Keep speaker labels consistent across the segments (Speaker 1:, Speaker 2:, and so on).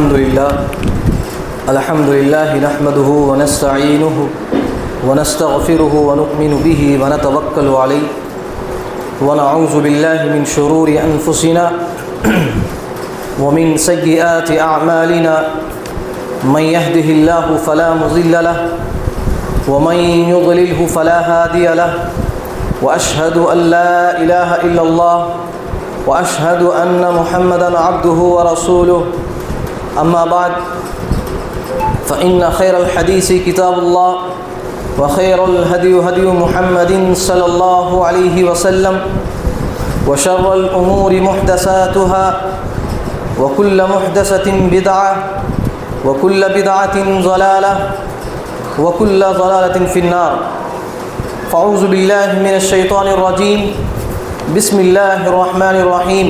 Speaker 1: الحمد لله نحمده ونستعينه ونستغفره ونؤمن به ونتوكل عليه ونعوذ بالله من شرور أنفسنا ومن سيئات أعمالنا من يهده الله فلا مضل له ومن يضلله فلا هادي له وأشهد أن لا إله إلا الله وأشهد أن محمدًا عبده ورسوله أما بعد فإن خير الحديث كتاب الله وخير الهدي هدي محمد صلى الله عليه وسلم وشر الأمور محدثاتها وكل محدثة بدعة وكل بدعة ضلالة وكل ضلالة في النار فأعوذ بالله من الشيطان الرجيم بسم الله الرحمن الرحيم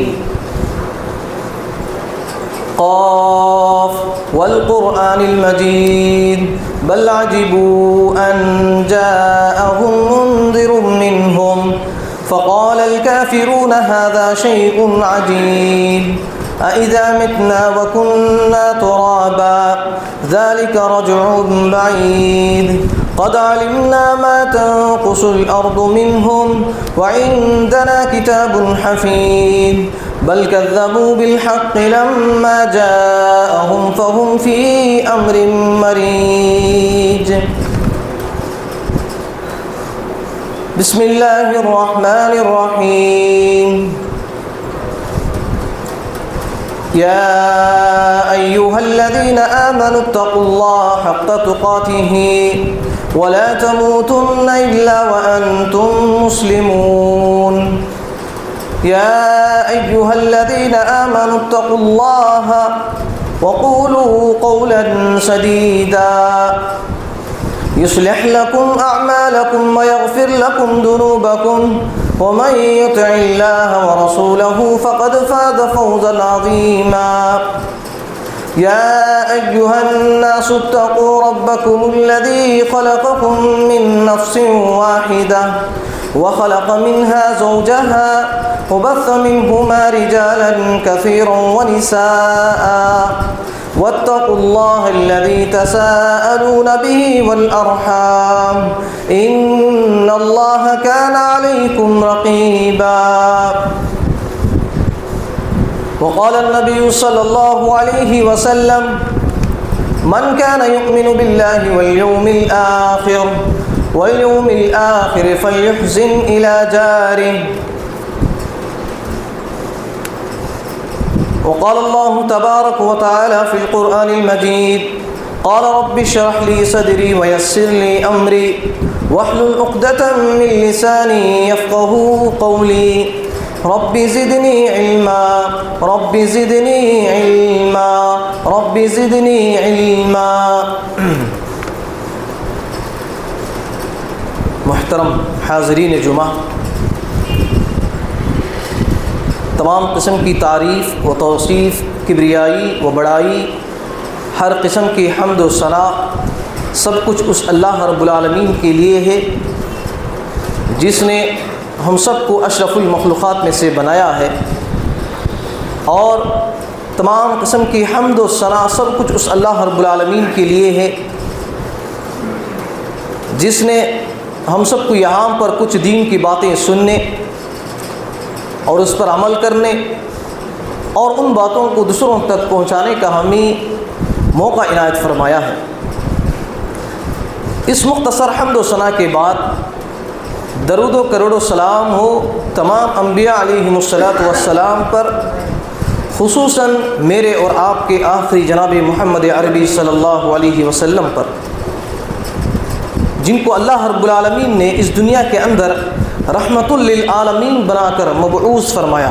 Speaker 1: قاف والقرآن المجيد بل عجبوا أن جاءهم منذر منهم فقال الكافرون هذا شيء عجيب أإذا متنا وكنا ترابا ذلك رجع بعيد قد علمنا ما تنقص الأرض منهم وعندنا كتاب حفيظ بل كذبوا بالحق لما جاءهم فهم في أمر مريج بسم الله الرحمن الرحيم يا أيها الذين آمنوا اتقوا الله حق تقاته ولا تموتن إلا وأنتم مسلمون يا أيها الذين آمنوا اتقوا الله وقولوا قولا سديدا يصلح لكم أعمالكم ويغفر لكم ذنوبكم ومن يطع الله ورسوله فقد فاز فوزا عظيما يا أيها الناس اتقوا ربكم الذي خلقكم من نفس واحدة وخلق منها زوجها وبث منهما رجالا كثيرا ونساء واتقوا الله الذي تساءلون به والأرحام إن الله كان عليكم رقيبا وقال النبي صلى الله عليه وسلم من كان يؤمن بالله واليوم الآخر فليحزن إلى جاره وقال الله تبارك وتعالى في القرآن المجيد قال رب اشرح لي صدري ويسر لي أمري واحلل عقدة من لساني يفقهوا قولي رب زدني علما رب زدني علما رب زدني علما محترم حاضرین جمعہ، تمام قسم کی تعریف و توصیف، کبریائی و بڑائی، ہر قسم کی حمد و ثنا سب کچھ اس اللہ رب العالمین کے لیے ہے جس نے ہم سب کو اشرف المخلوقات میں سے بنایا ہے، اور تمام قسم کی حمد و ثنا سب کچھ اس اللہ رب العالمین کے لیے ہے جس نے ہم سب کو یہاں پر کچھ دین کی باتیں سننے اور اس پر عمل کرنے اور ان باتوں کو دوسروں تک پہنچانے کا ہمیں موقع عنایت فرمایا ہے۔ اس مختصر حمد و ثنا کے بعد درود و کروڑ و سلام ہو تمام انبیاء علیہم السلام پر، خصوصاً میرے اور آپ کے آخری جناب محمد عربی صلی اللہ علیہ وسلم پر، جن کو اللہ رب العالمین نے اس دنیا کے اندر رحمت للعالمین بنا کر مبعوث فرمایا،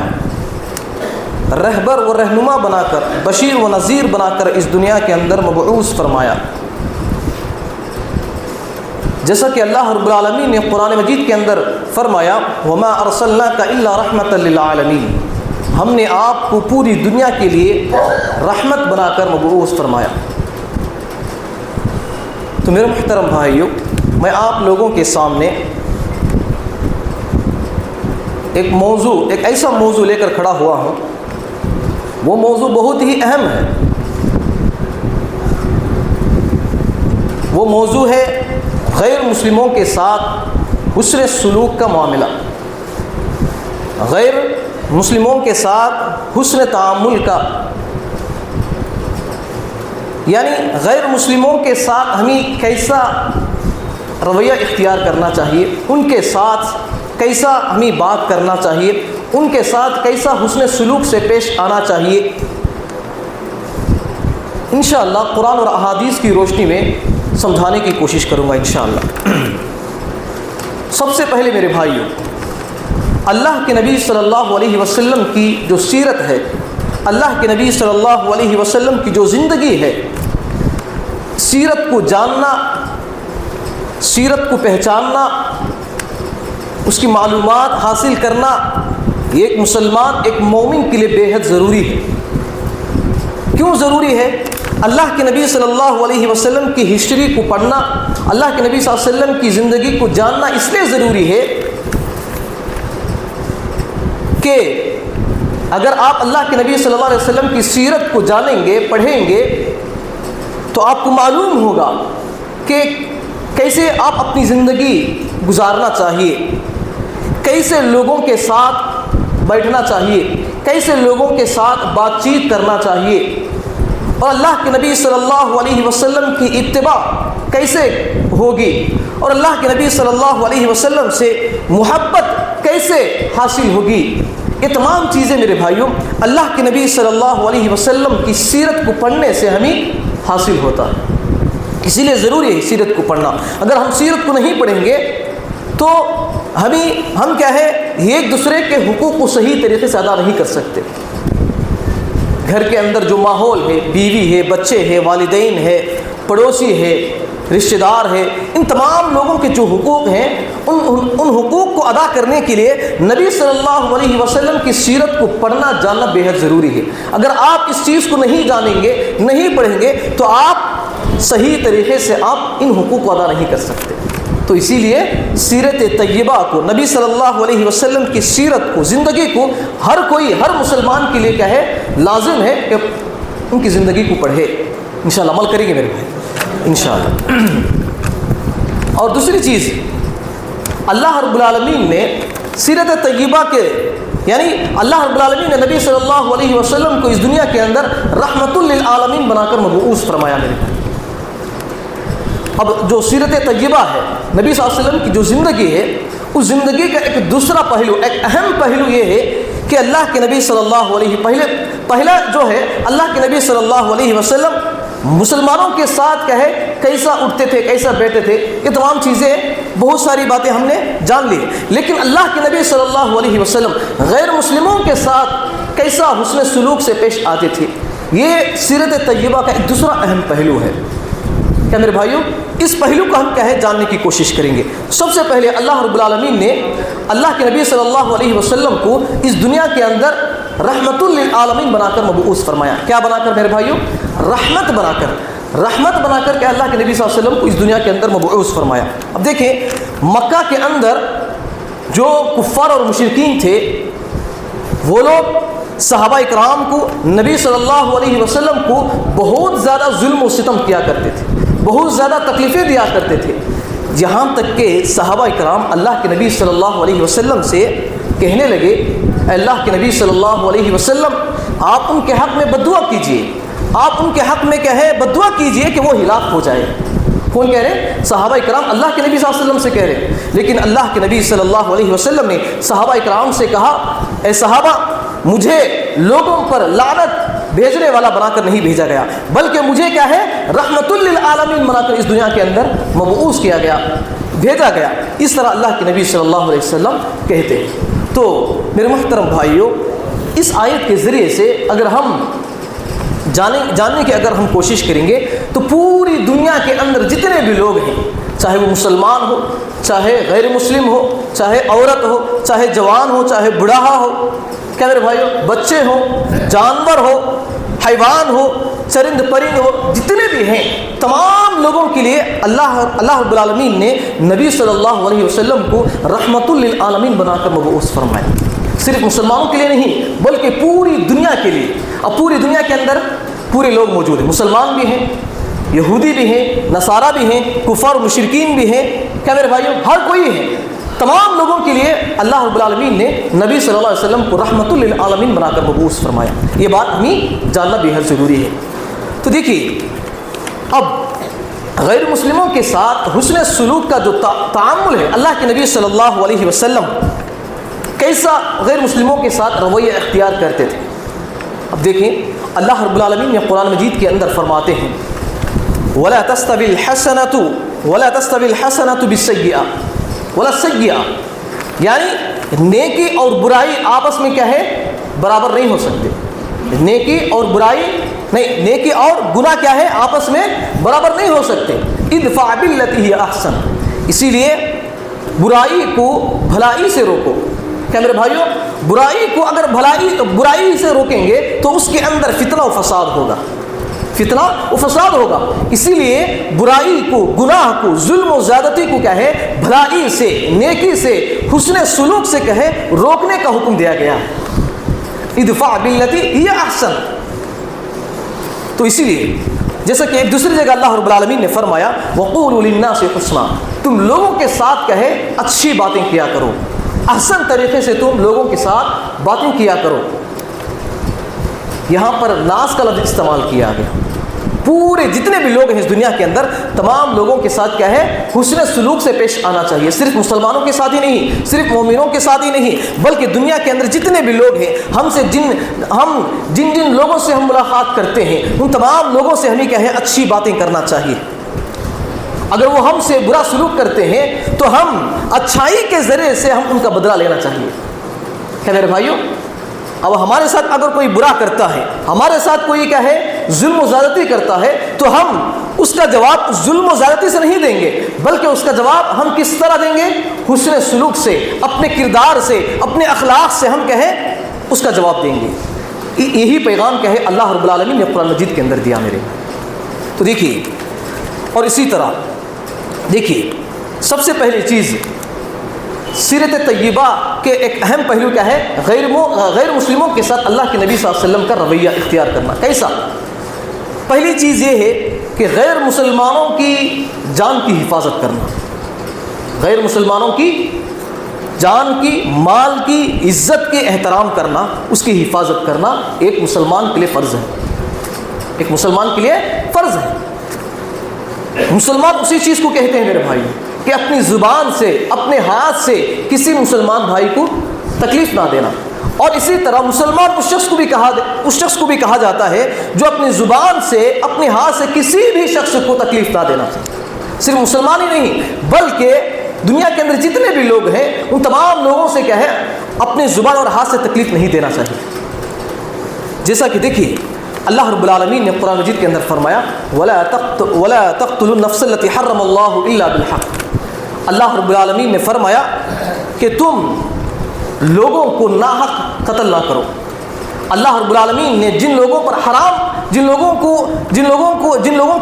Speaker 1: رہبر و رہنما بنا کر، بشیر و نذیر بنا کر اس دنیا کے اندر مبعوث فرمایا۔ جیسا کہ اللہ رب العالمین نے قرآن مجید کے اندر فرمایا وما ارسلناک الا رحمت للعالمین، ہم نے آپ کو پوری دنیا کے لیے رحمت بنا کر مبعوث فرمایا۔ تو میرے محترم بھائیو، میں آپ لوگوں کے سامنے ایک ایسا موضوع لے کر کھڑا ہوا ہوں، وہ موضوع بہت ہی اہم ہے، وہ موضوع ہے غیر مسلموں کے ساتھ حسن سلوک کا معاملہ، غیر مسلموں کے ساتھ حسن تعامل کا، یعنی غیر مسلموں کے ساتھ ہمیں کیسا رویہ اختیار کرنا چاہیے، ان کے ساتھ کیسا ہمیں بات کرنا چاہیے، ان کے ساتھ کیسا حسن سلوک سے پیش آنا چاہیے، انشاءاللہ قرآن اور احادیث کی روشنی میں سمجھانے کی کوشش کروں گا انشاءاللہ۔ سب سے پہلے میرے بھائیوں، اللہ کے نبی صلی اللہ علیہ وسلم کی جو سیرت ہے، اللہ کے نبی صلی اللہ علیہ وسلم کی جو زندگی ہے، سیرت کو جاننا، سیرت کو پہچاننا، اس کی معلومات حاصل کرنا، یہ ایک مسلمان، ایک مومن کے لیے بے حد ضروری ہے۔ کیوں ضروری ہے؟ اللہ کے نبی صلی اللہ علیہ وسلم کی ہسٹری کو پڑھنا، اللہ کے نبی صلی اللہ علیہ وسلم کی زندگی کو جاننا اس لیے ضروری ہے کہ اگر آپ اللہ کے نبی صلی اللہ علیہ وسلم کی سیرت کو جانیں گے، پڑھیں گے، تو آپ کو معلوم ہوگا کہ کیسے آپ اپنی زندگی گزارنا چاہیے، کیسے لوگوں کے ساتھ بیٹھنا چاہیے، کیسے لوگوں کے ساتھ بات چیت کرنا چاہیے، اور اللہ کے نبی صلی اللہ علیہ وسلم کی اتباع کیسے ہوگی، اور اللہ کے نبی صلی اللہ علیہ وسلم سے محبت کیسے حاصل ہوگی۔ یہ تمام چیزیں میرے بھائیوں اللہ کے نبی صلی اللہ علیہ وسلم کی سیرت کو پڑھنے سے ہمیں حاصل ہوتا ہے، اسی لیے ضروری ہے سیرت کو پڑھنا۔ اگر ہم سیرت کو نہیں پڑھیں گے تو ہم کیا ہے، ایک دوسرے کے حقوق کو صحیح طریقے سے ادا نہیں کر سکتے۔ گھر کے اندر جو ماحول ہے، بیوی ہے، بچے ہے، والدین ہے، پڑوسی ہے، رشتہ دار ہے، ان تمام لوگوں کے جو حقوق ہیں، ان حقوق کو ادا کرنے کے لیے نبی صلی اللہ علیہ وسلم کی سیرت کو پڑھنا جاننا بے حد ضروری ہے۔ اگر آپ اس چیز کو نہیں جانیں گے، نہیں پڑھیں گے، تو آپ صحیح طریقے سے آپ ان حقوق کو ادا نہیں کر سکتے۔ تو اسی لیے سیرت طیبہ کو، نبی صلی اللہ علیہ وسلم کی سیرت کو، زندگی کو ہر کوئی، ہر مسلمان کے لیے کیا ہے، لازم ہے کہ ان کی زندگی کو پڑھے۔ انشاءاللہ عمل کریں گے میرے بھائی انشاءاللہ۔ اور دوسری چیز، اللہ رب العالمین نے سیرت طیبہ کے، یعنی اللہ رب العالمین نے نبی صلی اللہ علیہ وسلم کو اس دنیا کے اندر رحمت للعالمین بنا کر مبعوث فرمایا میرے بھائی۔ اب جو سیرت طیبہ ہے، نبی صلی اللہ علیہ وسلم کی جو زندگی ہے، اس زندگی کا ایک دوسرا پہلو، ایک اہم پہلو یہ ہے کہ اللہ کے نبی صلی اللہ علیہ پہلا جو ہے، اللہ کے نبی صلی اللہ علیہ وسلم مسلمانوں کے ساتھ کیا ہے، کیسا اٹھتے تھے، کیسا بیٹھتے تھے، یہ تمام چیزیں، بہت ساری باتیں ہم نے جان لی، لیکن اللہ کے نبی صلی اللہ علیہ وسلم غیر مسلموں کے ساتھ کیسا حسن سلوک سے پیش آتے تھے، یہ سیرت طیبہ کا ایک دوسرا اہم پہلو ہے۔ کیا میرے بھائیوں، اس پہلو کو ہم کیا ہے، جاننے کی کوشش کریں گے۔ سب سے پہلے اللہ رب العالمین نے اللہ کے نبی صلی اللہ علیہ وسلم کو اس دنیا کے اندر رحمت للعالمین بنا کر مبعوث فرمایا۔ کیا بنا کر میرے بھائیوں؟ رحمت بنا کر کہ اللہ کے نبی صلی اللہ علیہ وسلم کو اس دنیا کے اندر مبعوث فرمایا۔ اب دیکھیں، مکہ کے اندر جو کفار اور مشرکین تھے، وہ لوگ صحابہ اکرام کو، نبی صلی اللہ علیہ وسلم کو بہت زیادہ ظلم و ستم کیا کرتے تھے، بہت زیادہ تکلیفیں دیا کرتے تھے، یہاں تک کہ صحابہ اکرام اللہ کے نبی صلی اللہ علیہ وسلم سے کہنے لگے، اے اللہ کے نبی صلی اللہ علیہ وسلم، آپ ان کے حق میں بددعا کیجئے، آپ ان کے حق میں کیا ہے، بددعا کیجئے کہ وہ ہلاک ہو جائے۔ کون کہہ رہے ہیں؟ صحابہ اکرام اللہ کے نبی صلی اللہ علیہ وسلم سے کہہ رہے ہیں، لیکن اللہ کے نبی صلی اللہ علیہ وسلم نے صحابہ اکرام سے کہا، اے صحابہ، مجھے لوگوں پر لعنت بھیجنے والا بنا کر نہیں بھیجا گیا، بلکہ مجھے کیا ہے، رحمت للعالمین بنا کر اس دنیا کے اندر مبعوث کیا گیا، بھیجا گیا۔ اس طرح اللہ کے نبی صلی اللہ علیہ وسلم کہتے ہیں۔ تو میرے محترم بھائیوں، اس آیت کے ذریعے سے اگر ہم جاننے کی اگر ہم کوشش کریں گے تو پوری دنیا کے اندر جتنے بھی لوگ ہیں، چاہے وہ مسلمان ہو، چاہے غیر مسلم ہو، چاہے عورت ہو، چاہے جوان ہو، چاہے بڑھا ہو، کیا میرے بھائیوں، بچے ہوں، جانور ہو، حیوان ہو، چرند پرند ہو، جتنے بھی ہیں، تمام لوگوں کے لیے اللہ رب العالمین نے نبی صلی اللہ علیہ وسلم کو رحمت للعالمین بنا کر مبعوث فرمایا۔ صرف مسلمانوں کے لیے نہیں بلکہ پوری دنیا کے لیے۔ اب پوری دنیا کے اندر پورے لوگ موجود ہیں، مسلمان بھی ہیں، یہودی بھی ہیں، نصارہ بھی ہیں، کفار مشرکین بھی ہیں، کیا میرے بھائیوں، ہر کوئی ہے، تمام لوگوں کے لیے اللہ رب العالمین نے نبی صلی اللہ علیہ وسلم کو رحمت للعالمین بنا کر مبعوث فرمایا۔ یہ بات ہمیں جاننا بے حد ضروری ہے۔ تو دیکھیے، اب غیر مسلموں کے ساتھ حسن سلوک کا جو تعامل ہے، اللہ کے نبی صلی اللہ علیہ وسلم کیسا غیر مسلموں کے ساتھ رویہ اختیار کرتے تھے۔ اب دیکھیں، اللہ رب العالمین نے قرآن مجید کے اندر فرماتے ہیں وَلَا تَسْتَوِي الْحَسَنَةُ بِالسَّيِّئَةِ وَلَا السَّيِّئَةُ، یعنی نیکی اور برائی آپس میں کیا ہے، برابر نہیں ہو سکتے۔ نیکی اور برائی نہیں، نیکی اور گناہ کیا ہے، آپس میں برابر نہیں ہو سکتے۔ ادفع باللتی ہی احسن، اسی لیے برائی کو بھلائی سے روکو۔ کیا میرے بھائیوں، برائی کو اگر برائی سے روکیں گے تو اس کے اندر فتنہ و فساد ہوگا، فتنہ و فساد ہوگا۔ اسی لیے برائی کو، گناہ کو، ظلم و زیادتی کو کیا ہے، بھلائی سے، نیکی سے، حسن سلوک سے کہے روکنے کا حکم دیا گیا۔ ادفع باللتی ہی احسن۔ تو اسی لیے جیسا کہ ایک دوسری جگہ اللہ رب العالمین نے فرمایا وقولوا للناس حسنا، تم لوگوں کے ساتھ کہے اچھی باتیں کیا کرو، احسن طریقے سے تم لوگوں کے ساتھ باتیں کیا کرو۔ یہاں پر ناس کا لفظ استعمال کیا گیا۔ پورے جتنے بھی لوگ ہیں اس دنیا کے اندر، تمام لوگوں کے ساتھ کیا ہے، حسن سلوک سے پیش آنا چاہیے۔ صرف مسلمانوں کے ساتھ ہی نہیں، صرف مومنوں کے ساتھ ہی نہیں، بلکہ دنیا کے اندر جتنے بھی لوگ ہیں، ہم جن لوگوں سے ہم ملاقات کرتے ہیں، ان تمام لوگوں سے ہمیں کیا ہے، اچھی باتیں کرنا چاہیے۔ اگر وہ ہم سے برا سلوک کرتے ہیں تو ہم اچھائی کے ذریعے سے ہم ان کا بدلہ لینا چاہیے۔ کیا میرے بھائیوں، اب ہمارے ساتھ اگر کوئی برا کرتا ہے، ہمارے ساتھ کوئی کیا ہے، ظلم و زیادتی کرتا ہے، تو ہم اس کا جواب ظلم و زیادتی سے نہیں دیں گے، بلکہ اس کا جواب ہم کس طرح دیں گے، حسن سلوک سے، اپنے کردار سے، اپنے اخلاق سے ہم کہیں اس کا جواب دیں گے۔ یہی پیغام کہے اللہ رب العالمین نے قرآن مجید کے اندر دیا میرے۔ تو دیکھیے، اور اسی طرح دیکھیے، سب سے پہلی چیز سیرت طیبہ کے ایک اہم پہلو کیا ہے، غیر مسلموں کے ساتھ اللہ کے نبی صلی اللہ علیہ وسلم کا رویہ اختیار کرنا۔ کیسا؟ پہلی چیز یہ ہے کہ غیر مسلمانوں کی جان کی حفاظت کرنا، غیر مسلمانوں کی جان کی، مال کی، عزت کے احترام کرنا، اس کی حفاظت کرنا ایک مسلمان کے لیے فرض ہے، ایک مسلمان کے لیے فرض ہے۔ مسلمان اسی چیز کو کہتے ہیں میرے بھائی کہ اپنی زبان سے، اپنے ہاتھ سے کسی مسلمان بھائی کو تکلیف نہ دینا۔ اور اسی طرح مسلمان اس شخص کو بھی کہا جاتا ہے جو اپنی زبان سے، اپنے ہاتھ سے کسی بھی شخص کو تکلیف نہ دینا۔ صرف مسلمان ہی نہیں، بلکہ دنیا کے اندر جتنے بھی لوگ ہیں ان تمام لوگوں سے کیا ہے، اپنی زبان اور ہاتھ سے تکلیف نہیں دینا چاہیے۔ جیسا کہ دیکھیے، اللہ رب العالمین نے قرآن مجید کے اندر فرمایا وَلَا تَقْتُلُوا النَّفْسَ الَّتِي حَرَّمَ اللَّهُ إِلَّا بِالْحَقِّ، اللہ رب العالمین نے فرمایا کہ تم لوگوں کو ناحق قتل نہ کرو۔ اللہ رب العالمین نے جن لوگوں کے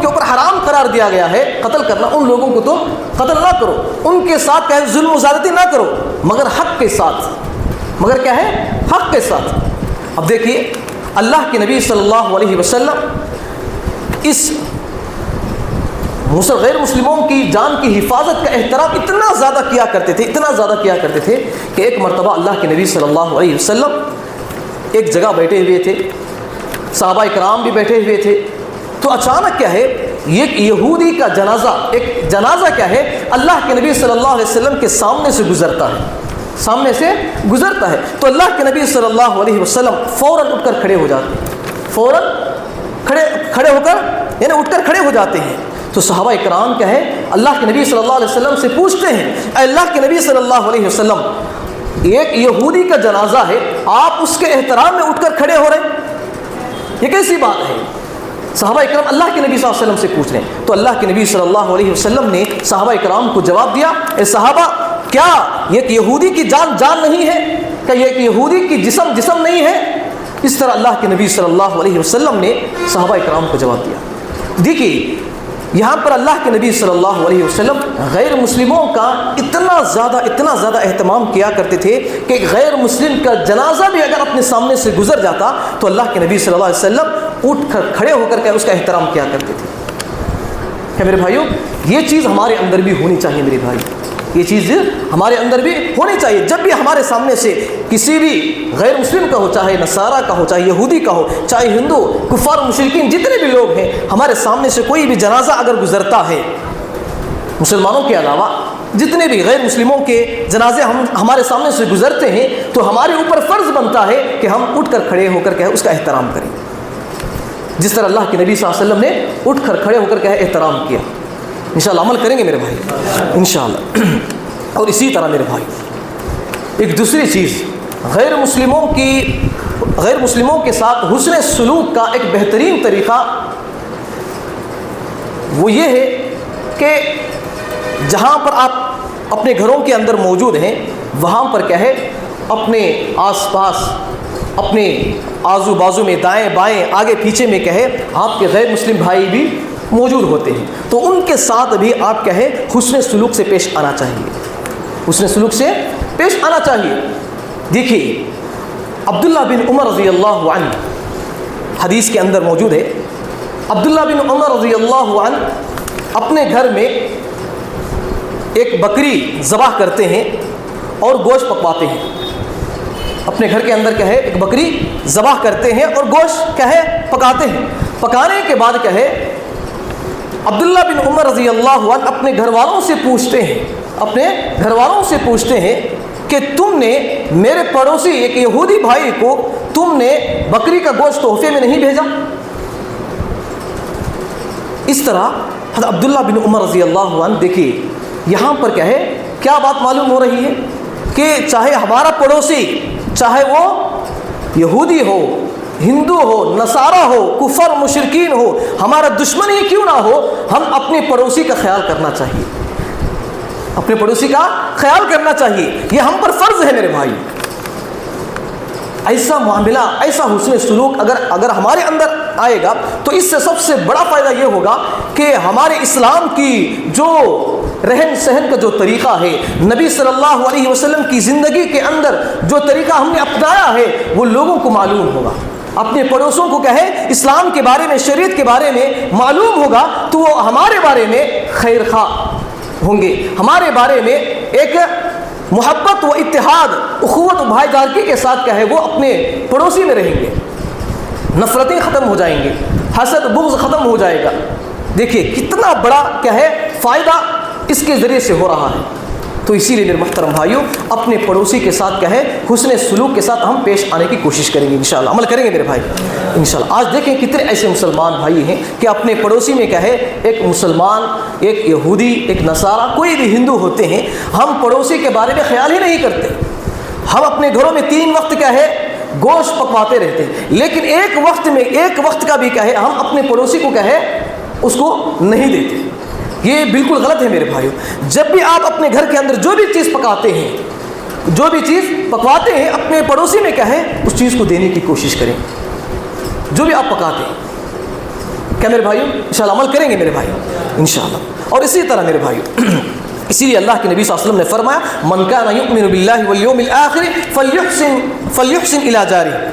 Speaker 1: اوپر حرام قرار دیا گیا ہے قتل کرنا، ان لوگوں کو تم قتل نہ کرو، ان کے ساتھ کیا ہے، ظلم و زیادتی نہ کرو، مگر حق کے ساتھ، مگر کیا ہے، حق کے ساتھ۔ اب دیکھیے، اللہ کے نبی صلی اللہ علیہ وسلم اس غیر مسلموں کی جان کی حفاظت کا احترام اتنا زیادہ کیا کرتے تھے کہ ایک مرتبہ اللہ کے نبی صلی اللہ علیہ وسلم ایک جگہ بیٹھے ہوئے تھے، صحابہ کرام بھی بیٹھے ہوئے تھے، تو اچانک کیا ہے، ایک یہودی کا جنازہ کیا ہے، اللہ کے نبی صلی اللہ علیہ وسلم کے سامنے سے گزرتا ہے، تو اللہ کے نبی صلی اللہ علیہ وسلم فوراً اٹھ کر کھڑے ہو جاتے ہیں۔ تو صحابہ اکرام کیا ہے، اللہ کے نبی صلی اللہ علیہ وسلم سے پوچھتے ہیں، اے اللہ کے نبی صلی اللہ علیہ وسلم، ایک یہودی کا جنازہ ہے، آپ اس کے احترام میں اٹھ کر کھڑے ہو رہے ہیں، یہ کیسی بات ہے؟ صحابہ اکرام اللہ کے نبی صلی اللہ علیہ وسلم سے پوچھ رہے ہیں۔ تو اللہ کے نبی صلی اللہ علیہ وسلم نے صحابہ اکرام کو جواب دیا، اے صحابہ، کیا ایک یہودی کی جان نہیں ہے؟ کیا ایک یہودی کی جسم نہیں ہے؟ اس طرح اللہ کے نبی صلی اللہ علیہ وسلم نے صحابہ اکرام کو جواب دیا۔ دیکھیے، یہاں پر اللہ کے نبی صلی اللہ علیہ وسلم غیر مسلموں کا اتنا زیادہ اہتمام کیا کرتے تھے کہ غیر مسلم کا جنازہ بھی اگر اپنے سامنے سے گزر جاتا تو اللہ کے نبی صلی اللہ علیہ وسلم اٹھ کر کھڑے ہو کر کے اس کا احترام کیا کرتے تھے۔ کہ میرے بھائیوں یہ چیز ہمارے اندر بھی ہونی چاہیے میرے بھائی، یہ چیز ہمارے اندر بھی ہونی چاہیے۔ جب بھی ہمارے سامنے سے کسی بھی غیر مسلم کا ہو، چاہے نصارہ کا ہو، چاہے یہودی کا ہو، چاہے ہندو، کفار مشرکین جتنے بھی لوگ ہیں، ہمارے سامنے سے کوئی بھی جنازہ اگر گزرتا ہے، مسلمانوں کے علاوہ جتنے بھی غیر مسلموں کے جنازے ہمارے سامنے سے گزرتے ہیں، تو ہمارے اوپر فرض بنتا ہے کہ ہم اٹھ کر کھڑے ہو کر اس کا احترام کریں، جس طرح اللہ کے نبی صلی اللہ علیہ وسلم نے اٹھ کر کھڑے ہو کر احترام کیا۔ انشاءاللہ عمل کریں گے میرے بھائی انشاءاللہ۔ اور اسی طرح میرے بھائی ایک دوسری چیز، غیر مسلموں کے ساتھ حسن سلوک کا ایک بہترین طریقہ وہ یہ ہے کہ جہاں پر آپ اپنے گھروں کے اندر موجود ہیں، وہاں پر کیا ہے اپنے آس پاس، اپنے آزو بازو میں، دائیں بائیں، آگے پیچھے میں کہے آپ کے غیر مسلم بھائی بھی موجود ہوتے ہیں، تو ان کے ساتھ بھی آپ کہے حسن سلوک سے پیش آنا چاہیے، حسن سلوک سے پیش آنا چاہیے۔ دیکھیے عبداللہ بن عمر رضی اللہ عنہ حدیث کے اندر موجود ہے، عبداللہ بن عمر رضی اللہ عنہ اپنے گھر میں ایک بکری ذبح کرتے ہیں اور گوشت پکواتے ہیں، اپنے گھر کے اندر کہے ایک بکری ذبح کرتے ہیں اور گوشت کہے پکاتے ہیں۔ پکانے کے بعد کہے عبداللہ بن عمر رضی اللہ عنہ اپنے گھر والوں سے پوچھتے ہیں کہ تم نے میرے پڑوسی ایک یہودی بھائی کو تم نے بکری کا گوشت تحفے میں نہیں بھیجا؟ اس طرح حضرت عبداللہ بن عمر رضی اللہ عنہ، دیکھیے یہاں پر کیا ہے، کیا بات معلوم ہو رہی ہے کہ چاہے ہمارا پڑوسی، چاہے وہ یہودی ہو، ہندو ہو، نصارہ ہو، کفر مشرکین ہو، ہمارا دشمن ہی کیوں نہ ہو، ہم اپنے پڑوسی کا خیال کرنا چاہیے، اپنے پڑوسی کا خیال کرنا چاہیے، یہ ہم پر فرض ہے میرے بھائی۔ ایسا معاملہ، ایسا حسن سلوک اگر ہمارے اندر آئے گا تو اس سے سب سے بڑا فائدہ یہ ہوگا کہ ہمارے اسلام کی جو رہن سہن کا جو طریقہ ہے، نبی صلی اللہ علیہ وسلم کی زندگی کے اندر جو طریقہ ہم نے اپنایا ہے، وہ لوگوں کو معلوم ہوگا، اپنے پڑوسوں کو کہے اسلام کے بارے میں، شریعت کے بارے میں معلوم ہوگا، تو وہ ہمارے بارے میں خیر خواہ ہوں گے، ہمارے بارے میں ایک محبت و اتحاد، اخوت و بھائی چارگی کے ساتھ کہے وہ اپنے پڑوسی میں رہیں گے، نفرتیں ختم ہو جائیں گے، حسد بغض ختم ہو جائے گا۔ دیکھیے کتنا بڑا کیا ہے فائدہ اس کے ذریعے سے ہو رہا ہے۔ تو اسی لیے میرے محترم بھائیوں، اپنے پڑوسی کے ساتھ کہے حسن سلوک کے ساتھ ہم پیش آنے کی کوشش کریں گے، انشاءاللہ عمل کریں گے میرے بھائی انشاءاللہ۔ آج دیکھیں کتنے ایسے مسلمان بھائی ہیں کہ اپنے پڑوسی میں کہے ایک مسلمان، ایک یہودی، ایک نصارہ، کوئی بھی ہندو ہوتے ہیں، ہم پڑوسی کے بارے میں خیال ہی نہیں کرتے، ہم اپنے گھروں میں 3 وقت کہے گوشت پکواتے رہتے ہیں، لیکن ایک وقت کا بھی کہے ہم اپنے پڑوسی کو کہے اس کو نہیں دیتے۔ یہ بالکل غلط ہے میرے بھائیوں۔ جب بھی آپ اپنے گھر کے اندر جو بھی چیز پکاتے ہیں، جو بھی چیز پکواتے ہیں، اپنے پڑوسی میں کہیں اس چیز کو دینے کی کوشش کریں، جو بھی آپ پکاتے ہیں۔ کیا میرے بھائیوں انشاءاللہ عمل کریں گے میرے بھائیوں انشاءاللہ۔ اور اسی طرح میرے بھائیوں، اسی لیے اللہ کے نبی صلی اللہ علیہ وسلم نے فرمایا من کان یؤمن باللہ والیوم الآخر فلیحسن الی جارہ،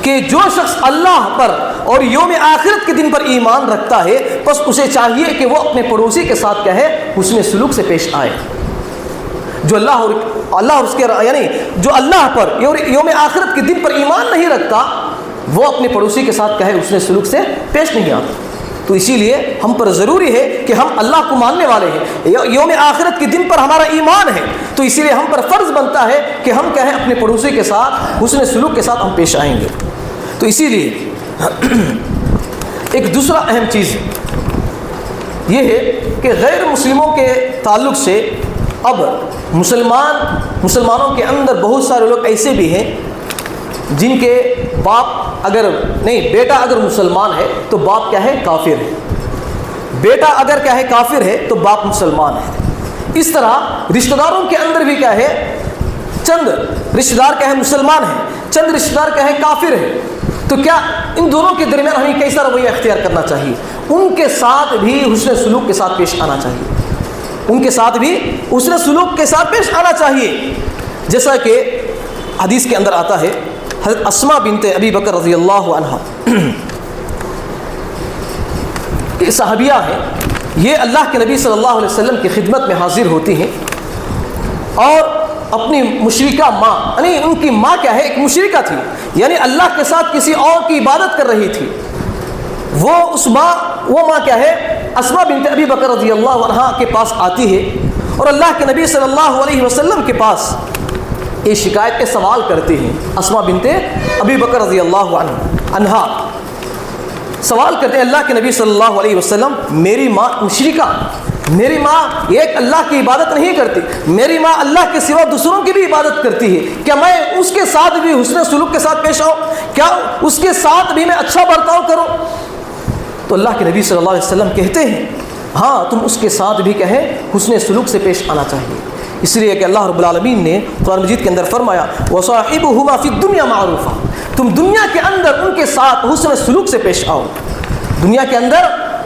Speaker 1: کہ جو شخص اللہ پر اور یوم آخرت کے دن پر ایمان رکھتا ہے، بس اسے چاہیے کہ وہ اپنے پڑوسی کے ساتھ کہے حسن سلوک سے پیش آئے۔ جو اللہ اور اس کے یعنی جو اللہ پر یوم آخرت کے دن پر ایمان نہیں رکھتا، وہ اپنے پڑوسی کے ساتھ کہے حسن سلوک سے پیش نہیں آتا۔ تو اسی لیے ہم پر ضروری ہے کہ ہم اللہ کو ماننے والے ہیں، یوم آخرت کے دن پر ہمارا ایمان ہے، تو اسی لیے ہم پر فرض بنتا ہے کہ ہم کہیں اپنے پڑوسی کے ساتھ حسن سلوک کے ساتھ ہم پیش آئیں گے۔ تو اسی لیے ایک دوسرا اہم چیز یہ ہے کہ غیر مسلموں کے تعلق سے اب مسلمانوں کے اندر بہت سارے لوگ ایسے بھی ہیں جن کے باپ بیٹا اگر مسلمان ہے تو باپ کیا ہے کافر ہے، بیٹا اگر کیا ہے کافر ہے تو باپ مسلمان ہے۔ اس طرح رشتہ داروں کے اندر بھی کیا ہے، چند رشتہ دار کیا ہے مسلمان ہیں، چند رشتہ دار کیا ہے کافر ہے، تو کیا ان دونوں کے درمیان ہمیں کیسا رویہ اختیار کرنا چاہیے؟ ان کے ساتھ بھی حسن سلوک کے ساتھ پیش آنا چاہیے، ان کے ساتھ بھی حسن سلوک کے ساتھ پیش آنا چاہیے۔ جیسا کہ حدیث کے اندر آتا ہے، حضرت اسماء بنت ابی بکر رضی اللہ عنہا، یہ صحابیہ ہیں، یہ اللہ کے نبی صلی اللہ علیہ وسلم کی خدمت میں حاضر ہوتی ہیں اور اپنی مشرکہ ماں، یعنی ان کی ماں کیا ہے، ایک مشرکہ تھی، یعنی اللہ کے ساتھ کسی اور کی عبادت کر رہی تھی، وہ ماں کیا ہے، اسماء بنت ابی بکر رضی اللہ عنہا کے پاس آتی ہے اور اللہ کے نبی صلی اللہ علیہ وسلم کے پاس یہ شکایت کے سوال کرتی ہیں۔ اسماء بنت ابی بکر رضی اللہ عنہا سوال کرتے ہیں اللہ کے نبی صلی اللہ علیہ وسلم، میری ماں مشرکہ، میری ماں ایک اللہ کی عبادت نہیں کرتی، میری ماں اللہ کے سوا دوسروں کی بھی عبادت کرتی ہے، کیا میں اس کے ساتھ بھی حسن سلوک کے ساتھ پیش آؤں؟ کیا اس کے ساتھ بھی میں اچھا برتاؤ کروں؟ تو اللہ کے نبی صلی اللہ علیہ وسلم کہتے ہیں ہاں تم اس کے ساتھ بھی کہیں حسن سلوک سے پیش آنا چاہیے، اس لیے کہ اللہ رب العالمین نے قرآن مجید کے اندر فرمایا وَصَاحِبُهُمَا فِي الدُّنْيَا مَعْرُوفًا، تم دنیا کے اندر ان کے ساتھ حسن سلوک سے پیش آؤ، دنیا کے اندر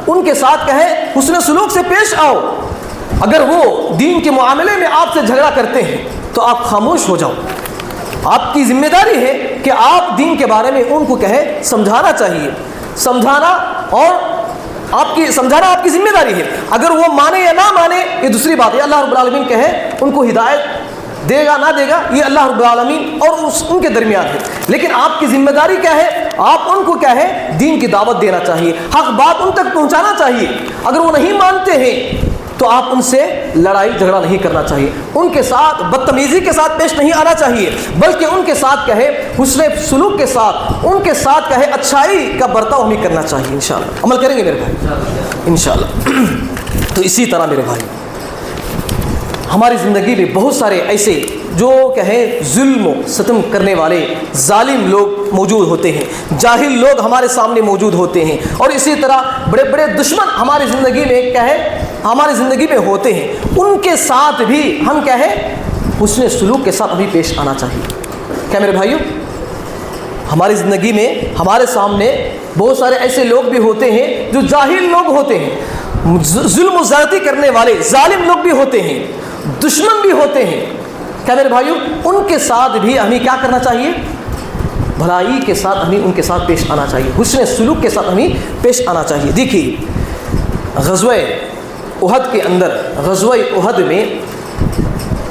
Speaker 1: ان کے ساتھ کہیں حسن سلوک سے پیش آؤ، اگر وہ دین کے معاملے میں آپ سے جھگڑا کرتے ہیں تو آپ خاموش ہو جاؤ، آپ کی ذمہ داری ہے کہ آپ دین کے بارے میں ان کو کہیں سمجھانا چاہیے، سمجھانا آپ کی ذمہ داری ہے، اگر وہ مانے یا نہ مانے یہ دوسری بات ہے، اللہ رب العالمین کہے ان کو ہدایت دے گا نہ دے گا یہ اللہ رب العالمین اور ان کے درمیان ہے، لیکن آپ کی ذمہ داری کیا ہے، آپ ان کو کیا ہے دین کی دعوت دینا چاہیے، حق بات ان تک پہنچانا چاہیے، اگر وہ نہیں مانتے ہیں تو آپ ان سے لڑائی جھگڑا نہیں کرنا چاہیے، ان کے ساتھ بدتمیزی کے ساتھ پیش نہیں آنا چاہیے، بلکہ ان کے ساتھ کہے حسن سلوک کے ساتھ، ان کے ساتھ کہے اچھائی کا برتاؤ ہمیں کرنا چاہیے، انشاءاللہ عمل کریں گے میرے بھائی انشاءاللہ۔ تو اسی طرح میرے بھائی ہماری زندگی میں بہت سارے ایسے جو کہیں ظلم و ستم کرنے والے ظالم لوگ موجود ہوتے ہیں، جاہل لوگ ہمارے سامنے موجود ہوتے ہیں، اور اسی طرح بڑے بڑے دشمن ہماری زندگی میں ہماری زندگی میں ہوتے ہیں، ان کے ساتھ بھی ہم حسن سلوک کے ساتھ ہمیں پیش آنا چاہیے۔ کیا میرے بھائیوں ہماری زندگی میں ہمارے سامنے بہت سارے ایسے لوگ بھی ہوتے ہیں جو جاہل لوگ ہوتے ہیں، ظلم و زیادتی کرنے والے ظالم لوگ بھی ہوتے ہیں، دشمن بھی ہوتے ہیں، کیا میرے بھائیوں ان کے ساتھ بھی ہمیں کیا کرنا چاہیے، بھلائی کے ساتھ ہمیں ان کے ساتھ پیش آنا چاہیے، حسن سلوک کے ساتھ ہمیں پیش آنا چاہیے۔ دیکھیے غزوہ احد کے اندر، غزوہ احد میں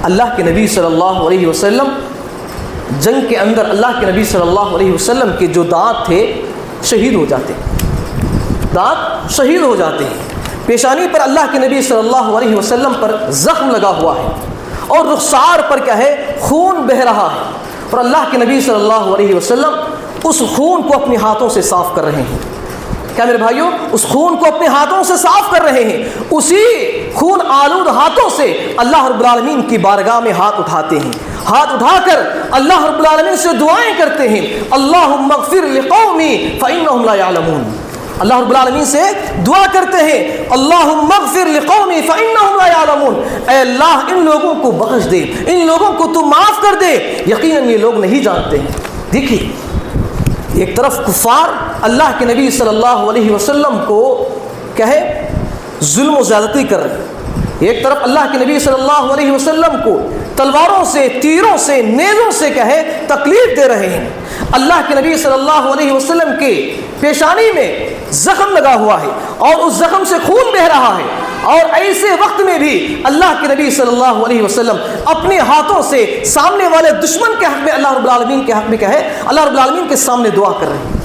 Speaker 1: اللہ کے نبی صلی اللہ علیہ وسلم جنگ کے اندر اللہ کے نبی صلی اللہ علیہ وسلم کے جو دانت تھے شہید ہو جاتے ہیں، دانت شہید ہو جاتے ہیں، پیشانی پر اللہ کے نبی صلی اللہ علیہ وسلم پر زخم لگا ہوا ہے اور رخسار پر کیا ہے خون بہہ رہا ہے، اور اللہ کے نبی صلی اللہ علیہ وسلم اس خون کو اپنے ہاتھوں سے صاف کر رہے ہیں۔ کیا میرے بھائیوں اس خون کو اپنے ہاتھوں سے صاف کر رہے ہیں، اسی خون آلود ہاتھوں سے اللہ رب العالمین کی بارگاہ میں ہاتھ اٹھاتے ہیں، ہاتھ اٹھا کر اللہ رب العالمین سے دعائیں کرتے ہیں، اللہم اغفر لقومی فإنہم لا یعلمون، اللہ رب العالمین سے دعا کرتے ہیں اللہم اغفر لقومی فإنہم لا یعلمون، اے اللہ ان لوگوں کو بخش دے، ان لوگوں کو تو معاف کر دے، یقیناً یہ لوگ نہیں جانتے ہیں۔ دیکھیے ایک طرف کفار اللہ کے نبی صلی اللہ علیہ وسلم کو کہے ظلم و زیادتی کر رہے ہیں، ایک طرف اللہ کے نبی صلی اللہ علیہ وسلم کو تلواروں سے، تیروں سے، نیزوں سے کہے تکلیف دے رہے ہیں، اللہ کے نبی صلی اللہ علیہ وسلم کے پیشانی میں زخم لگا ہوا ہے اور اس زخم سے خون بہہ رہا ہے، اور ایسے وقت میں بھی اللہ کے نبی صلی اللہ علیہ وسلم اپنے ہاتھوں سے سامنے والے دشمن کے حق میں اللہ رب العالمین کے حق میں کہے اللہ رب العالمین کے سامنے دعا کر رہے ہیں۔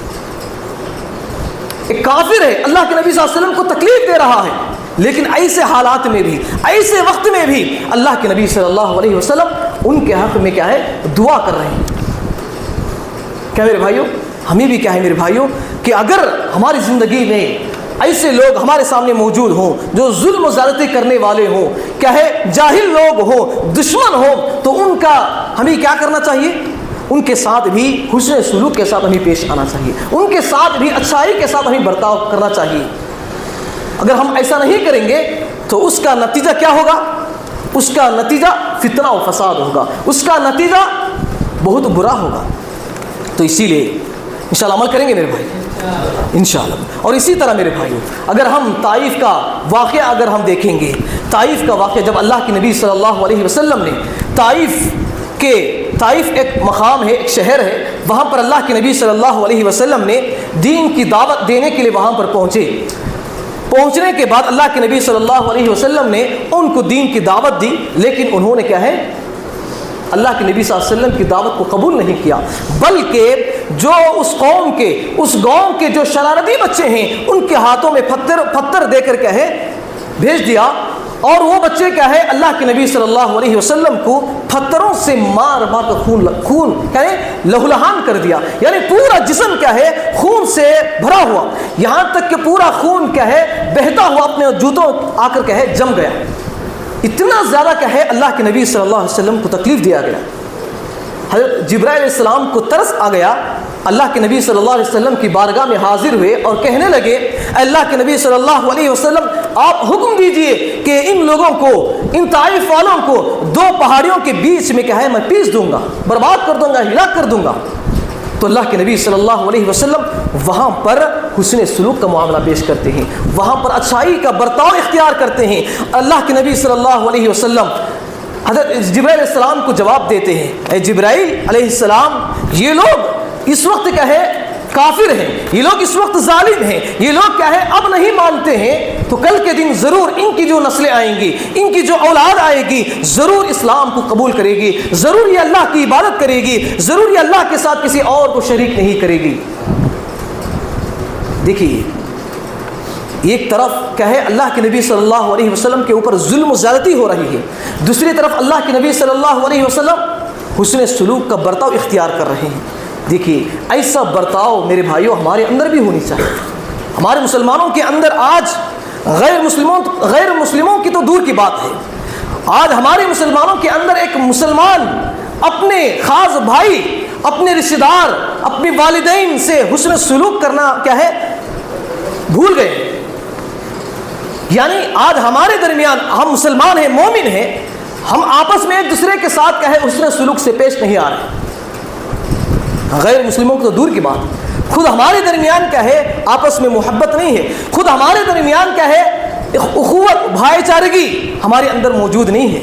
Speaker 1: ایک کافر ہے اللہ کے نبی صلی اللہ علیہ وسلم کو تکلیف دے رہا ہے، لیکن ایسے حالات میں بھی، ایسے وقت میں بھی اللہ کے نبی صلی اللہ علیہ وسلم ان کے حق میں کیا ہے دعا کر رہے ہیں۔ کیا میرے بھائیوں ہمیں بھی کیا ہے میرے بھائیوں کہ اگر ہماری زندگی میں ایسے لوگ ہمارے سامنے موجود ہوں جو ظلم و زیادتی کرنے والے ہوں، کیا ہے جاہل لوگ ہوں، دشمن ہوں، تو ان کا ہمیں کیا کرنا چاہیے، ان کے ساتھ بھی حسن سلوک کے ساتھ ہمیں پیش آنا چاہیے، ان کے ساتھ بھی اچھائی کے ساتھ ہمیں برتاؤ کرنا چاہیے۔ اگر ہم ایسا نہیں کریں گے تو اس کا نتیجہ کیا ہوگا، اس کا نتیجہ فتنہ و فساد ہوگا، اس کا نتیجہ بہت برا ہوگا۔ تو اسی لیے انشاءاللہ عمل کریں گے میرے بھائی انشاءاللہ۔ اور اسی طرح میرے بھائیوں اگر ہم طائف کا واقعہ اگر ہم دیکھیں گے، طائف کا واقعہ جب اللہ کے نبی صلی اللہ علیہ وسلم نے طائف ایک مقام ہے، ایک شہر ہے، وہاں پر اللہ کے نبی صلی اللہ علیہ وسلم نے دین کی دعوت دینے کے لیے وہاں پر پہنچے، پہنچنے کے بعد اللہ کے نبی صلی اللہ علیہ وسلم نے ان کو دین کی دعوت دی، لیکن انہوں نے کیا ہے اللہ کے نبی صلی اللہ علیہ وسلم کی دعوت کو قبول نہیں کیا، بلکہ جو اس گاؤں کے جو شرارتی بچے ہیں ان کے ہاتھوں میں پتھر دے کر کیا ہے بھیج دیا، اور وہ بچے کیا ہے اللہ کے نبی صلی اللہ علیہ وسلم کو پتھروں سے مار کر خون کیا ہے لہولہان کر دیا، یعنی پورا جسم کیا ہے خون سے بھرا ہوا، یہاں تک کہ پورا خون کیا ہے بہتا ہوا اپنے جوتوں آ کر کیا ہے جم گیا۔ اتنا زیادہ کیا ہے اللہ کے نبی صلی اللہ علیہ وسلم کو تکلیف دیا گیا۔ حضرت جبرائیل علیہ السلام کو ترس آ گیا، اللہ کے نبی صلی اللہ علیہ وسلم کی بارگاہ میں حاضر ہوئے اور کہنے لگے اللہ کے نبی صلی اللہ علیہ وسلم آپ حکم دیجئے کہ ان لوگوں کو، ان طائف والوں کو 2 پہاڑیوں کے بیچ میں کیا ہے میں پیس دوں گا، برباد کر دوں گا، ہلاک کر دوں گا۔ تو اللہ کے نبی صلی اللہ علیہ وسلم وہاں پر حسن سلوک کا معاملہ پیش کرتے ہیں، وہاں پر اچھائی کا برتاؤ اختیار کرتے ہیں۔ اللہ کے نبی صلی اللہ علیہ وسلم حضرت جبرائیل علیہ السلام کو جواب دیتے ہیں، اے جبرائیل علیہ السلام یہ لوگ اس وقت کیا ہے کافر ہیں، یہ لوگ اس وقت ظالم ہیں، یہ لوگ کیا ہے اب نہیں مانتے ہیں، تو کل کے دن ضرور ان کی جو نسلیں آئیں گی، ان کی جو اولاد آئے گی، ضرور اسلام کو قبول کرے گی، ضرور یہ اللہ کی عبادت کرے گی، ضرور یہ اللہ کے ساتھ کسی اور کو شریک نہیں کرے گی۔ دیکھیے ایک طرف کیا ہے اللہ کے نبی صلی اللہ علیہ وسلم کے اوپر ظلم و زیادتی ہو رہی ہے، دوسری طرف اللہ کے نبی صلی اللہ علیہ وسلم حسن سلوک کا برتاؤ اختیار کر رہے ہیں۔ دیکھیے ایسا برتاؤ میرے بھائیوں ہمارے اندر بھی ہونی چاہیے۔ ہمارے مسلمانوں کے اندر آج غیر مسلموں کی تو دور کی بات ہے، آج ہمارے مسلمانوں کے اندر ایک مسلمان اپنے خاص بھائی، اپنے رشتہ دار، اپنے والدین سے حسن سلوک کرنا کیا ہے بھول گئے۔ یعنی آج ہمارے درمیان ہم مسلمان ہیں، مومن ہیں، ہم آپس میں ایک دوسرے کے ساتھ کیا ہے حسن سلوک سے پیش نہیں آ رہے۔ غیر مسلموں کو تو دور کی بات، خود ہمارے درمیان کیا ہے آپس میں محبت نہیں ہے، خود ہمارے درمیان کیا ہے اخوت، بھائی چارگی ہمارے اندر موجود نہیں ہے،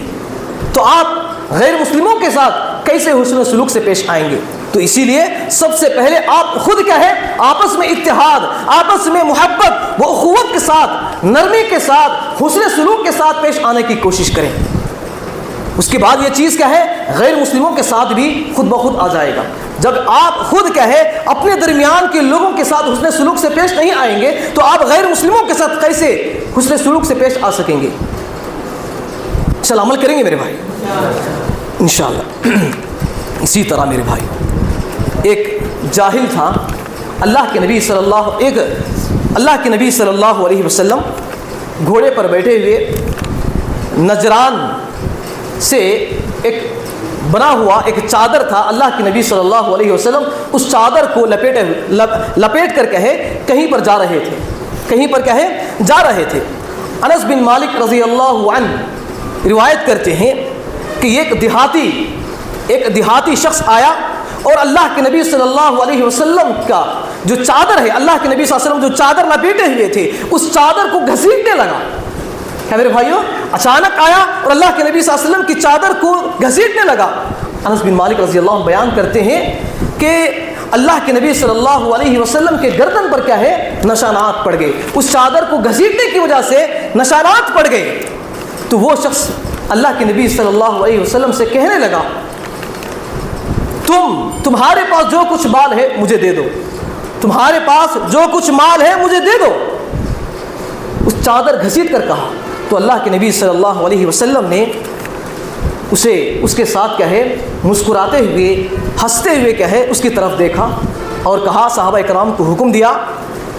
Speaker 1: تو آپ غیر مسلموں کے ساتھ کیسے حسن سلوک سے پیش آئیں گے؟ تو اسی لیے سب سے پہلے آپ خود کیا ہے آپس میں اتحاد، آپس میں محبت و اخوت کے ساتھ، نرمی کے ساتھ، حسن سلوک کے ساتھ پیش آنے کی کوشش کریں۔ اس کے بعد یہ چیز کیا ہے غیر مسلموں کے ساتھ بھی خود بخود آ جائے گا۔ جب آپ خود کیا ہے اپنے درمیان کے لوگوں کے ساتھ حسن سلوک سے پیش نہیں آئیں گے تو آپ غیر مسلموں کے ساتھ کیسے حسن سلوک سے پیش آ سکیں گے؟ چل عمل کریں گے میرے بھائی انشاءاللہ۔ اسی طرح میرے بھائی ایک جاہل تھا، اللہ کے نبی صلی اللہ علیہ وسلم گھوڑے پر بیٹھے ہوئے نجران سے ایک بنا ہوا ایک چادر تھا، اللہ کے نبی صلی اللہ علیہ وسلم اس چادر کو لپیٹ کر کہیں پر جا رہے تھے۔ انس بن مالک رضی اللہ عنہ روایت کرتے ہیں کہ ایک دیہاتی شخص آیا اور اللہ کے نبی صلی اللہ علیہ وسلم کا جو چادر ہے، اللہ کے نبی صلی اللہ علیہ وسلم جو چادر لپیٹے ہوئے تھے اس چادر کو گھسیٹنے لگا۔ کیا میرے بھائیوں اچانک آیا اور اللہ کے نبی صلی اللہ علیہ وسلم کی چادر کو گھسیٹنے لگا۔ انس بن مالک رضی اللہ عنہ بیان کرتے ہیں کہ اللہ کے نبی صلی اللہ علیہ وسلم کے گردن پر کیا ہے نشانات پڑ گئے، اس چادر کو گھسیٹنے کی وجہ سے نشانات پڑ گئے۔ تو وہ شخص اللہ کے نبی صلی اللہ علیہ وسلم سے کہنے لگا تمہارے پاس جو کچھ مال ہے مجھے دے دو، تمہارے پاس جو کچھ مال ہے مجھے دے دو۔ اس چادر گھسیٹ کر کہا تو اللہ کے نبی صلی اللہ علیہ وسلم نے اس کے ساتھ کیا ہے مسکراتے ہوئے ہنستے ہوئے کیا ہے اس کی طرف دیکھا اور کہا، صحابہ کرام کو حکم دیا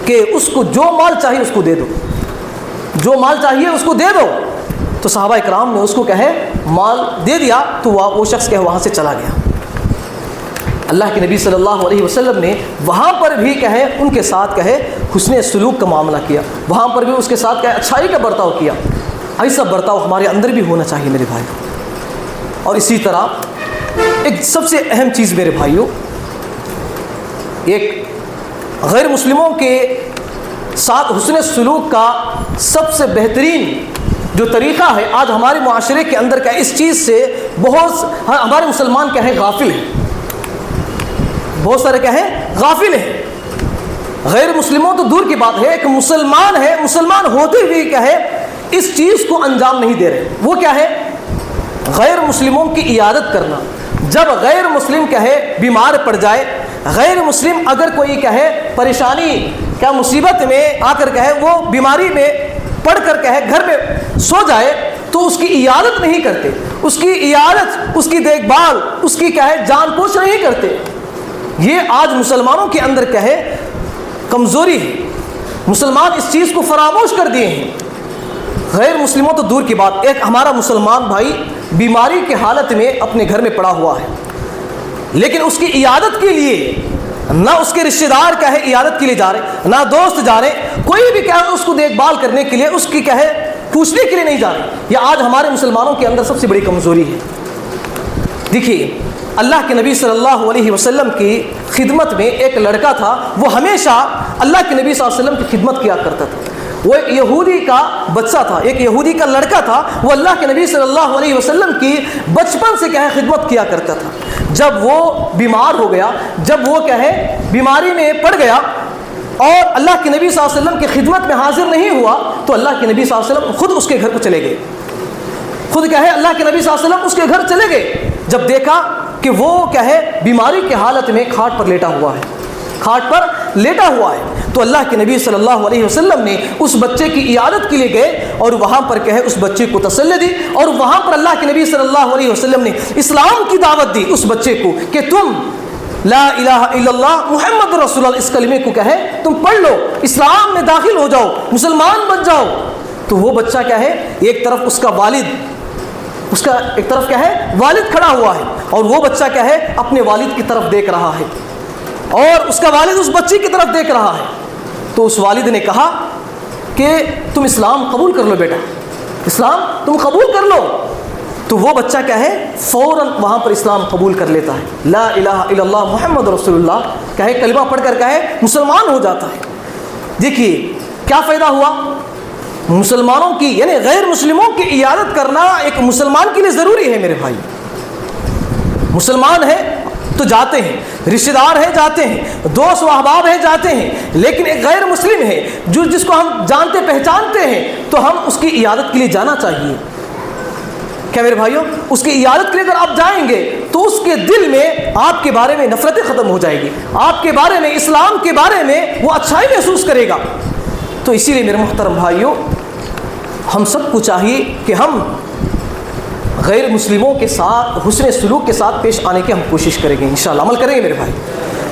Speaker 1: کہ اس کو جو مال چاہیے اس کو دے دو، جو مال چاہیے اس کو دے دو۔ تو صحابہ کرام نے اس کو کیا ہے مال دے دیا، تو وہ شخص کیا وہاں سے چلا گیا۔ اللہ کے نبی صلی اللہ علیہ وسلم نے وہاں پر بھی کیا ہے ان کے ساتھ کیا ہے حسن سلوک کا معاملہ کیا، وہاں پر بھی اس کے ساتھ کیا ہے اچھائی کا برتاؤ کیا۔ ایسا برتاؤ ہمارے اندر بھی ہونا چاہیے میرے بھائی۔ اور اسی طرح ایک سب سے اہم چیز میرے بھائیوں، ایک غیر مسلموں کے ساتھ حسن سلوک کا سب سے بہترین جو طریقہ ہے آج ہمارے معاشرے کے اندر کیا اس چیز سے ہمارے مسلمان کیا ہے غافل ہیں، بہت سارے کیا ہیں غافل ہیں۔ غیر مسلموں تو دور کی بات ہے، ایک مسلمان ہے، مسلمان ہوتے ہوئے کیا ہے اس چیز کو انجام نہیں دے رہے. وہ کیا ہے؟ غیر مسلموں کی عیادت کرنا. جب غیر مسلم کہے بیمار پڑ جائے، غیر مسلم اگر کوئی کہے پریشانی کیا مصیبت میں آ کر کہے، وہ بیماری میں پڑھ کر کہے گھر میں سو جائے، تو اس کی عیادت نہیں کرتے، اس کی عیادت، اس کی دیکھ بھال، اس کی کہے جان پوچھ نہیں کرتے. یہ آج مسلمانوں کے اندر کہے کمزوری ہے. مسلمان اس چیز کو فراموش کر دیے ہیں. غیر مسلموں تو دور کی بات، ایک ہمارا مسلمان بھائی بیماری کے حالت میں اپنے گھر میں پڑا ہوا ہے، لیکن اس کی عیادت کے لیے نہ اس کے رشتہ دار کہے عیادت کے لیے جا رہے، نہ دوست جا رہے، کوئی بھی کہے اس کو دیکھ بھال کرنے کے لیے، اس کی کہے پوچھنے کے لیے نہیں جا رہے. یہ آج ہمارے مسلمانوں کے اندر سب سے بڑی کمزوری ہے. دیکھیے اللہ کے نبی صلی اللہ علیہ وسلم کی خدمت میں ایک لڑکا تھا، وہ ہمیشہ اللہ کے نبی صلی اللہ علیہ وسلم کی خدمت کیا کرتا تھا. وہ ایک یہودی کا بچہ تھا، ایک یہودی کا لڑکا تھا، وہ اللہ کے نبی صلی اللہ علیہ وسلم کی بچپن سے کیا ہے خدمت کیا کرتا تھا. جب وہ بیمار ہو گیا، جب وہ کیا ہے بیماری میں پڑ گیا اور اللہ کے نبی صلی اللہ علیہ وسلم کی خدمت میں حاضر نہیں ہوا، تو اللہ کے نبی صلی اللہ علیہ وسلم خود اس کے گھر کو چلے گئے. خود کیا ہے اللہ کے نبی صلی اللہ علیہ وسلم اس کے گھر چلے گئے. جب دیکھا کہ وہ کیا ہے بیماری کی حالت میں کھاٹ پر لیٹا ہوا ہے، کھاٹ پر لیٹا ہوا ہے، تو اللہ کے نبی صلی اللہ علیہ وسلم نے اس بچے کی عیادت کے لیے گئے اور وہاں پر کہے اس بچے کو تسلی دی، اور وہاں پر اللہ کے نبی صلی اللہ علیہ وسلم نے اسلام کی دعوت دی اس بچے کو کہ تم لا الہ الا اللہ محمد رسول اللہ اس کلمے کو کہے تم پڑھ لو، اسلام میں داخل ہو جاؤ، مسلمان بن جاؤ. تو وہ بچہ کیا ہے ایک طرف اس کا والد، اس کا ایک طرف کیا ہے والد کھڑا ہوا ہے، اور وہ بچہ کیا ہے اپنے والد کی طرف دیکھ رہا ہے، اور اس کا والد اس بچے کی طرف دیکھ رہا ہے. تو اس والد نے کہا کہ تم اسلام قبول کر لو بیٹا، اسلام تم قبول کر لو. تو وہ بچہ کیا ہے فوراً وہاں پر اسلام قبول کر لیتا ہے، لا الہ الا اللہ محمد رسول اللہ کہے کلمہ پڑھ کر کہے مسلمان ہو جاتا ہے. دیکھیے کیا فائدہ ہوا مسلمانوں کی، یعنی غیر مسلموں کی عیادت کرنا ایک مسلمان کے لیے ضروری ہے. میرے بھائی مسلمان ہے تو جاتے ہیں، رشتہ دار ہے جاتے ہیں، دوست و احباب ہیں جاتے ہیں، لیکن ایک غیر مسلم ہے جو جس کو ہم جانتے پہچانتے ہیں تو ہم اس کی عیادت کے لیے جانا چاہیے. کیا میرے بھائیوں اس کی عیادت کے لیے اگر آپ جائیں گے تو اس کے دل میں آپ کے بارے میں نفرتیں ختم ہو جائے گی، آپ کے بارے میں اسلام کے بارے میں وہ اچھائی محسوس کرے گا. تو اسی لیے میرے محترم بھائیوں ہم سب کو چاہیے کہ ہم غیر مسلموں کے ساتھ حسن سلوک کے ساتھ پیش آنے کی ہم کوشش کریں گے، انشاءاللہ عمل کریں گے میرے بھائی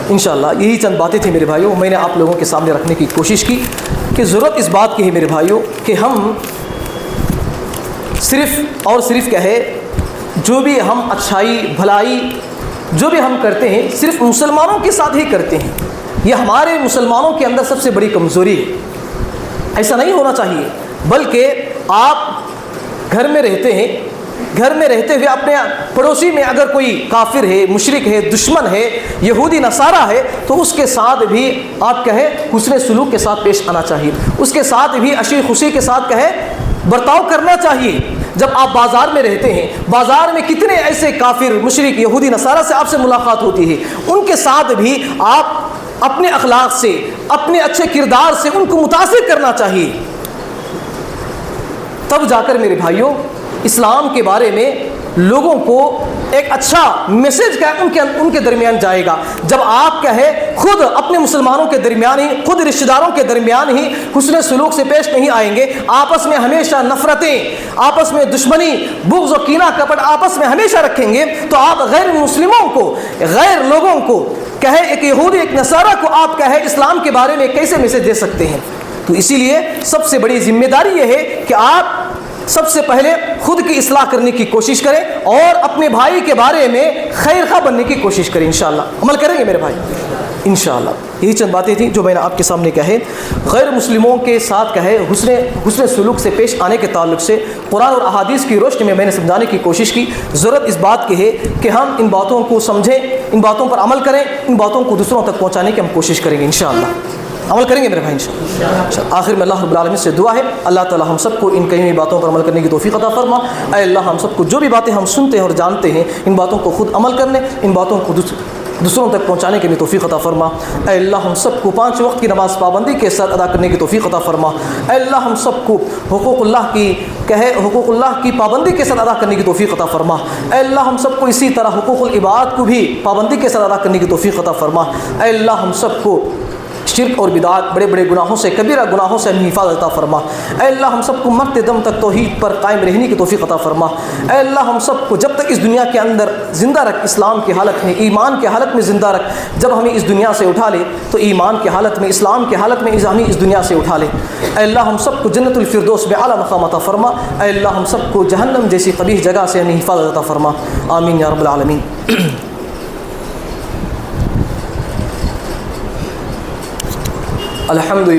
Speaker 1: انشاءاللہ. یہی چند باتیں تھیں میرے بھائیوں، میں نے آپ لوگوں کے سامنے رکھنے کی کوشش کی کہ ضرورت اس بات کی ہے میرے بھائیوں کہ ہم صرف اور صرف کیا ہے جو بھی ہم اچھائی بھلائی جو بھی ہم کرتے ہیں صرف مسلمانوں کے ساتھ ہی کرتے ہیں. یہ ہمارے مسلمانوں کے اندر سب سے بڑی کمزوری ہے. ایسا نہیں ہونا چاہیے، بلکہ آپ گھر میں رہتے ہیں، گھر میں رہتے ہوئے اپنے پڑوسی میں اگر کوئی کافر ہے، مشرک ہے، دشمن ہے، یہودی نصارہ ہے تو اس کے ساتھ بھی آپ کہے حسن سلوک کے ساتھ پیش آنا چاہیے، اس کے ساتھ بھی عشی خوشی کے ساتھ کہے برتاؤ کرنا چاہیے. جب آپ بازار میں رہتے ہیں، بازار میں کتنے ایسے کافر مشرک یہودی نصارہ سے آپ سے ملاقات ہوتی ہے، ان کے ساتھ بھی آپ اپنے اخلاق سے اپنے اچھے کردار سے ان کو متاثر کرنا چاہیے. تب جا کر میرے بھائیوں اسلام کے بارے میں لوگوں کو ایک اچھا میسج کا ان کے درمیان جائے گا. جب آپ کہے خود اپنے مسلمانوں کے درمیان ہی، خود رشتہ داروں کے درمیان ہی حسن سلوک سے پیش نہیں آئیں گے، آپس میں ہمیشہ نفرتیں، آپس میں دشمنی، بغض و کینہ کپٹ آپس میں ہمیشہ رکھیں گے، تو آپ غیر مسلموں کو، غیر لوگوں کو کہے ایک یہودی ایک نصارہ کو آپ کہے اسلام کے بارے میں کیسے میسج دے سکتے ہیں؟ تو اسی لیے سب سے بڑی ذمہ داری یہ ہے کہ آپ سب سے پہلے خود کی اصلاح کرنے کی کوشش کریں اور اپنے بھائی کے بارے میں خیر خواہ بننے کی کوشش کریں. انشاءاللہ عمل کریں گے میرے بھائی انشاءاللہ. یہی چند باتیں تھیں جو میں نے آپ کے سامنے کہے. غیر مسلموں کے ساتھ کہے حسن سلوک سے پیش آنے کے تعلق سے قرآن اور احادیث کی روشنی میں نے سمجھانے کی کوشش کی. ضرورت اس بات کی ہے کہ ہم ان باتوں کو سمجھیں، ان باتوں پر عمل کریں، ان باتوں کو دوسروں تک پہنچانے کی ہم کوشش کریں گے. انشاءاللہ عمل کریں گے میرے بھائی انشاءاللہ. آخر میں اللہ رب العالمین سے دعا ہے اللہ تعالی ہم سب کو ان کئی باتوں پر عمل کرنے کی توفیق عطا فرما. اے اللہ ہم سب کو جو بھی باتیں ہم سنتے ہیں اور جانتے ہیں ان باتوں کو خود عمل کرنے، ان باتوں کو دوسروں تک پہنچانے کی توفیق عطا فرما۔ اے اللہ ہم سب کو 5 وقت کی نماز پابندی کے ساتھ ادا کرنے کی توفیق عطا فرما۔ اے اللہ ہم سب کو حقوق اللہ کی پابندی کے ساتھ ادا کرنے کی توفیق عطا فرما۔ اے اللہ ہم سب کو اسی طرح حقوق العباد کو بھی پابندی کے ساتھ ادا کرنے کی توفیق عطا فرما۔ اے اللہ ہم سب کو شرک اور بدعات، بڑے بڑے گناہوں سے، کبیرہ گناہوں سے ہمیں حفاظت عطا فرما۔ اے اللہ ہم سب کو مرتے دم تک توحید پر قائم رہنے کی توفیق عطا فرما۔ اے اللہ ہم سب کو جب تک اس دنیا کے اندر زندہ رکھ، اسلام کی حالت میں، ایمان کی حالت میں زندہ رکھ۔ جب ہمیں اس دنیا سے اٹھا لے تو ایمان کی حالت میں، اسلام کی حالت میں ہمیں اس دنیا سے اٹھا لے۔ اے اللہ ہم سب کو جنت الفردوس میں اعلیٰ مقام عطا فرما۔ اے اللہ ہم سب کو جہنم جیسی قبیح جگہ سے ہمیں حفاظت عطا فرما۔ آمین یا رب العالمین۔ الحمد